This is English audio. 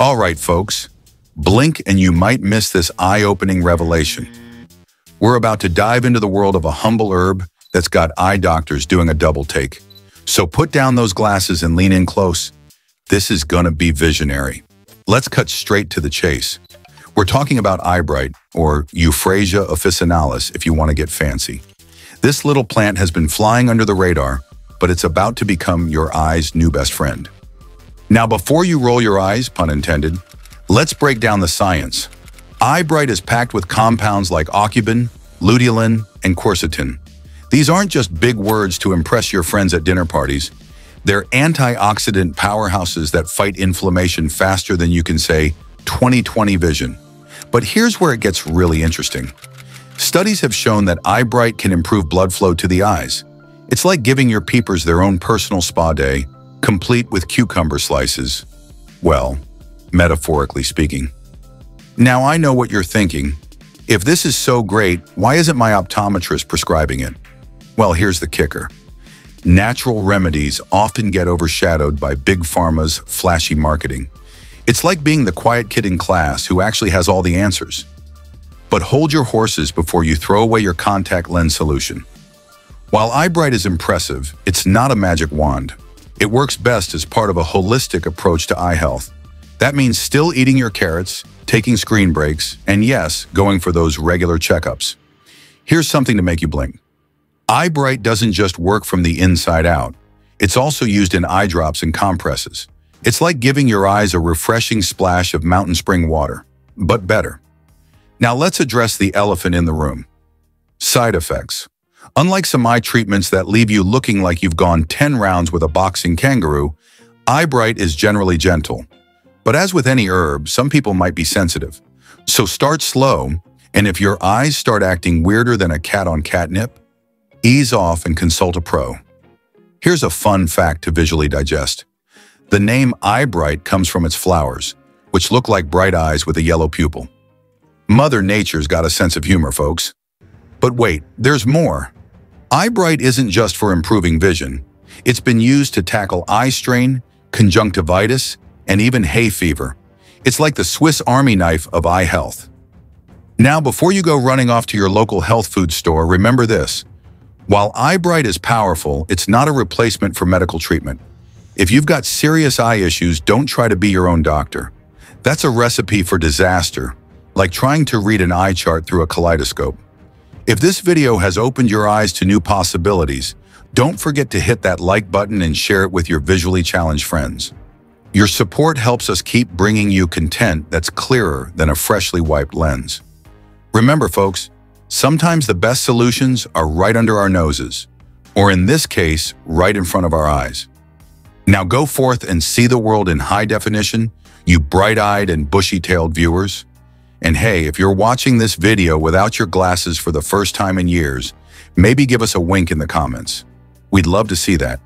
All right, folks, blink and you might miss this eye-opening revelation. We're about to dive into the world of a humble herb that's got eye doctors doing a double take. So put down those glasses and lean in close. This is gonna be visionary. Let's cut straight to the chase. We're talking about eyebright, or Euphrasia officinalis if you want to get fancy. This little plant has been flying under the radar, but it's about to become your eye's new best friend. Now, before you roll your eyes, pun intended, let's break down the science. Eyebright is packed with compounds like aucubin, luteolin, and quercetin. These aren't just big words to impress your friends at dinner parties. They're antioxidant powerhouses that fight inflammation faster than you can say 20/20 vision. But here's where it gets really interesting. Studies have shown that eyebright can improve blood flow to the eyes. It's like giving your peepers their own personal spa day, complete with cucumber slices. Well, metaphorically speaking. Now I know what you're thinking. If this is so great, why isn't my optometrist prescribing it? Well, here's the kicker. Natural remedies often get overshadowed by big pharma's flashy marketing. It's like being the quiet kid in class who actually has all the answers. But hold your horses before you throw away your contact lens solution. While eyebright is impressive, it's not a magic wand. It works best as part of a holistic approach to eye health. That means still eating your carrots, taking screen breaks, and yes, going for those regular checkups. Here's something to make you blink. Eyebright doesn't just work from the inside out. It's also used in eye drops and compresses. It's like giving your eyes a refreshing splash of mountain spring water, but better. Now let's address the elephant in the room. Side effects. Unlike some eye treatments that leave you looking like you've gone 10 rounds with a boxing kangaroo, eyebright is generally gentle. But as with any herb, some people might be sensitive. So start slow, and if your eyes start acting weirder than a cat on catnip, ease off and consult a pro. Here's a fun fact to visually digest. The name eyebright comes from its flowers, which look like bright eyes with a yellow pupil. Mother Nature's got a sense of humor, folks. But wait, there's more. Eyebright isn't just for improving vision. It's been used to tackle eye strain, conjunctivitis, and even hay fever. It's like the Swiss Army knife of eye health. Now, before you go running off to your local health food store, remember this. While eyebright is powerful, it's not a replacement for medical treatment. If you've got serious eye issues, don't try to be your own doctor. That's a recipe for disaster, like trying to read an eye chart through a kaleidoscope. If this video has opened your eyes to new possibilities, don't forget to hit that like button and share it with your visually challenged friends. Your support helps us keep bringing you content that's clearer than a freshly wiped lens. Remember, folks, sometimes the best solutions are right under our noses, or in this case, right in front of our eyes. Now go forth and see the world in high definition, you bright-eyed and bushy-tailed viewers. And hey, if you're watching this video without your glasses for the first time in years, maybe give us a wink in the comments. We'd love to see that.